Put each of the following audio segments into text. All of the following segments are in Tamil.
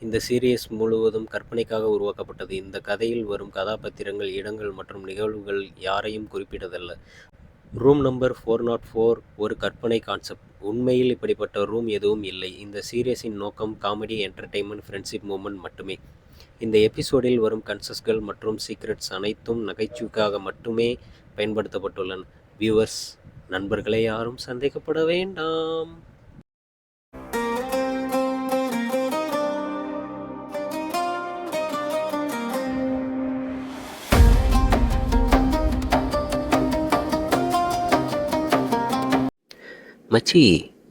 இந்த சீரியஸ் முழுவதும் கற்பனைக்காக உருவாக்கப்பட்டது. இந்த கதையில் வரும் கதாபாத்திரங்கள், இடங்கள் மற்றும் நிகழ்வுகள் யாரையும் குறிப்பிட்டதல்ல. ரூம் நம்பர் 404 ஒரு கற்பனை கான்செப்ட். உண்மையில் இப்படிப்பட்ட ரூம் எதுவும் இல்லை. இந்த சீரியஸின் நோக்கம் காமெடி, என்டர்டெயின்மெண்ட், ஃப்ரெண்ட்ஷிப் மூமெண்ட் மட்டுமே. இந்த எபிசோடில் வரும் கன்சஸ்கள் மற்றும் சீக்ரெட்ஸ் அனைத்தும் நகைச்சுவைக்காக மட்டுமே பயன்படுத்தப்பட்டுள்ளன. வியூவர்ஸ், நண்பர்களை யாரும் சந்தேகப்பட வேண்டாம். மச்சி,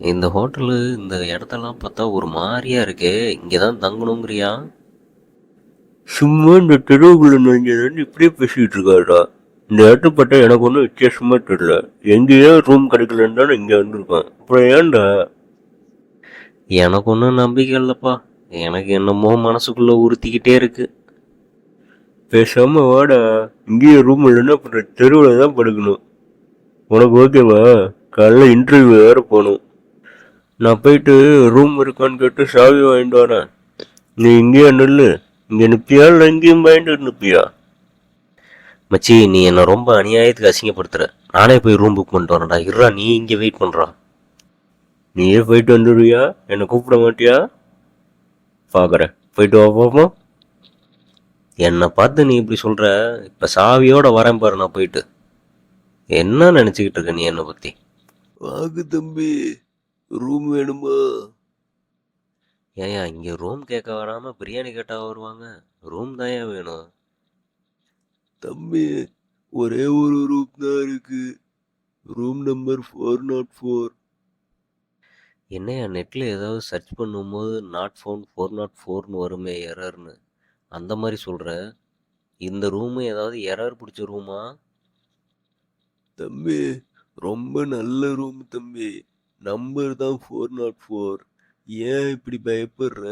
இந்த ஹோட்டலு இந்த இடத்தெல்லாம் பார்த்தா ஒரு மாதிரியா இருக்கு. இங்கே தான் தங்கணுங்கிறியா? சும்மா இந்த தெருவுக்குள்ள நுழைஞ்சதுன்னு இப்படியே பேசிக்கிட்டு இருக்காருடா. இந்த இடத்த பார்த்தா எனக்கு ஒன்றும் வித்தியாசமா தெரியல. எங்கேயோ ரூம் கிடைக்கலன்னு தானே இங்கே வந்திருக்கேன். அப்புறம் ஏன்டா? எனக்கு ஒன்றும் நம்பிக்கை இல்லைப்பா. எனக்கு என்னமோ மனசுக்குள்ளே உறுத்திக்கிட்டே இருக்கு. பேசாம வாடா. இங்கேயே ரூம் இல்லைன்னா அப்புறம் தெருவில் தான் படுக்கணும். உனக்கு ஓகேவா? காலைல இன்டர்வியூ வேற போகணும். நான் போயிட்டு ரூம் இருக்கான்னு கேட்டு சாவி வாங்கிட்டு வரேன். நீ இங்கேயே நில்லு. இங்கே நிற்பியா இல்லை இங்கேயும் வாங்கிட்டு நிற்பியா? மச்சி, நீ என்னை ரொம்ப அநியாயத்துக்கு அசிங்கப்படுத்துற. நானே போய் ரூம் புக் பண்ணிட்டு வரேன்டா. இருடா, நீ இங்கே வெயிட் பண்ணுறா. நீயே போயிட்டு வந்துடுவியா? என்னை கூப்பிட மாட்டியா? பார்க்குறேன். போயிட்டு வா பார்ப்போம். என்னை பார்த்து நீ இப்படி சொல்கிற. இப்போ சாவியோட வரேன் பாரு. நான் போயிட்டு என்ன நினச்சிக்கிட்டு இருக்க நீ என்னை பற்றி? வாங்க தம்பி, ரூம் வேணுமா? ஏயா, இங்கே ரூம் கேட்க வராமல் பிரியாணி கேட்டால் வருவாங்க? ரூம் தான் ஏன் வேணும்? தம்பி, ஒரே ஒரு ரூம் தான் இருக்கு. Room number 404. என்னையா, நெட்டில் ஏதாவது சர்ச் பண்ணும்போது நாட் ஃபவுண்ட் 404ன்னு வருமே எரர்னு, அந்த மாதிரி சொல்கிற. இந்த ரூமு ஏதாவது எரர் பிடிச்ச ரூமா? தம்பி, ரொம்ப நல்ல ரூம் தம்பி. நம்பர் தான் 404. ஏன் இப்படி பயப்படுற?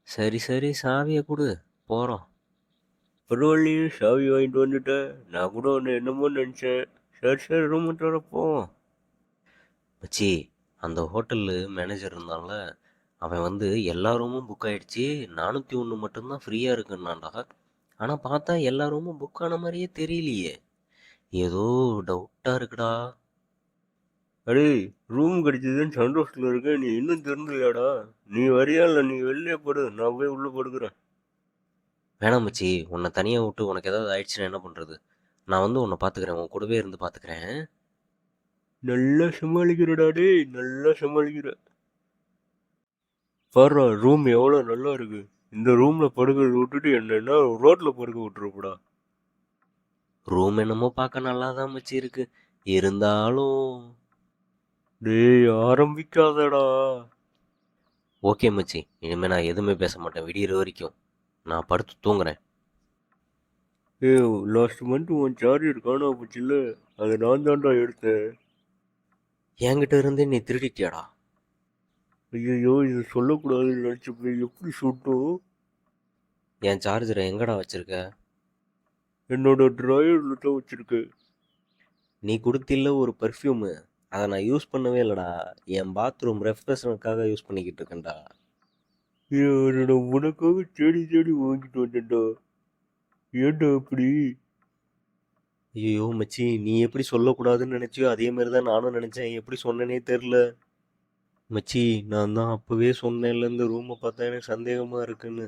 சரி சரி, சாவியை கொடு, போகிறோம். பரவாயில்லையே, சாவி வாங்கிட்டு வந்துட்டேன். நான் கூட ஒன்று என்னமோ நினச்சேன். சரி சரி, ரூம் வரப்போ. மச்சி, அந்த ஹோட்டலு மேனேஜர் இருந்தான்ல, அவன் எல்லா ரூமும் புக் ஆகிடுச்சு, 401 மட்டும்தான் ஃப்ரீயாக இருக்குன்னாண்டா. ஆனால் பார்த்தா எல்லா ரூமும் புக் ஆன மாதிரியே தெரியலையே. ஏதோ டவுட்டாக இருக்குடா. அடே, ரூம் கிடைச்சதுன்னு சந்தோஷத்தில் இருக்க. நீ இன்னும் தெரிஞ்சலையாடா? நீ வரியா இல்லை நீ வெளியே படு, நான் போய் உள்ளே படுக்கிறேன். வேணாம் மச்சி, உன்னை தனியாக விட்டு உனக்கு ஏதாவது ஆயிடுச்சுன்னா என்ன பண்ணுறது? நான் உன்னை பார்த்துக்கிறேன், உன் கூடவே இருந்து பார்த்துக்கிறேன். நல்லா சமாளிக்கிறடா டே, நல்லா சமாளிக்கிற. பாரு, ரூம் எவ்வளோ நல்லா இருக்கு. இந்த ரூம்ல படுக்கிறத விட்டுட்டு என்னன்னா ரோட்ல படுக்க விட்டுருப்படா. ரூம் என்னமோ பார்க்க நல்லா தான் மச்சி இருக்கு, இருந்தாலும். டேய், ஆரம்பிக்காதடா. ஓகே மச்சி, இனிமேல் நான் எதுவுமே பேச மாட்டேன். விடிகிற வரைக்கும் நான் படுத்து தூங்குறேன். ஏ, லாஸ்ட் மந்த் உன் சார்ஜர் காணாம போச்சுல்ல, அதை நான் தான்டா எடுத்தேன். என்கிட்ட இருந்தே நீ திருடிட்டியாடா? ஐயோ, இது சொல்லக்கூடாதுன்னு நினச்சப்ப எப்படி சுட்டும்? என் சார்ஜரை எங்கடா வச்சிருக்க? என்னோட ட்ராயரில் தான் வச்சிருக்கேன். நீ கொடுத்தில்ல ஒரு பர்ஃப்யூமு, அதை நான் யூஸ் பண்ணவே இல்லைடா. என் பாத்ரூம் ரெஃப்ரெஷ்னருக்காக யூஸ் பண்ணிக்கிட்டு இருக்கேன்டா. நான் உனக்காக தேடி தேடி வாங்கிட்டு வந்தேன்டா. ஏன்டா அப்படி? ஐயோ மச்சி, நீ எப்படி சொல்லக்கூடாதுன்னு நினச்சியோ அதே மாதிரி தான் நானும் நினச்சேன். எப்படி சொன்னேனே தெரில. மச்சி, நான் தான் அப்போவே சொன்னேன்ல, இந்த ரூமை பார்த்தா எனக்கு சந்தேகமாக இருக்குன்னு.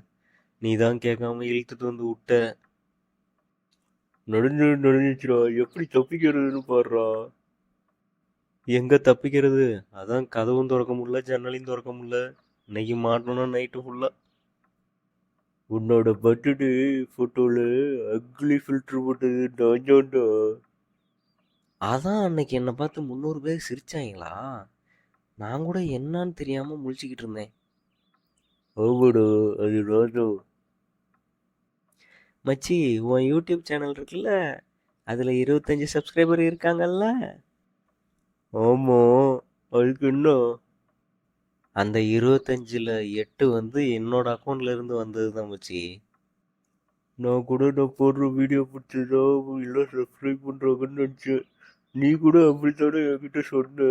நீ தான் கேட்காம இழுத்துட்டு வந்து விட்ட. நடந்துச்சுடா. எப்படி தப்பிக்கிறதுன்னு பாடுறா. எங்கே தப்பிக்கிறது? அதான் கதவும் திறக்க முடியல, ஜன்னலையும் திறக்க முடியல. இன்னைக்கு மாட்டோன்னா நைட்டு ஃபுல்லாக. உன்னோட பர்த்டே ஃபோட்டோவில் அக்லி ஃபில்டர் போட்டது நான் தான்டா. அதான் அன்னைக்கு என்னை பார்த்து 300 பேர் சிரிச்சாங்களா? நான் கூட என்னான்னு தெரியாமல் முழிச்சுக்கிட்டு இருந்தேன். ஆமாடா, அது நான் தான். மச்சி, உன் யூடியூப் சேனல் இருக்குல்ல, அதில் 25 சப்ஸ்கிரைபர் இருக்காங்கல்ல? ஆமாம், அதுக்கு என்ன? அந்த 25ல் 8 என்னோட அக்கௌண்ட்ல இருந்து வந்தது தான் மச்சி. நான் கூட நான் போடுற வீடியோ பிடிச்சதா எல்லாம் சப்ஸ்கிரைப் பண்ணுறாங்கன்னு நினச்சேன். நீ கூட அப்படித்தானே என்கிட்ட சொன்ன.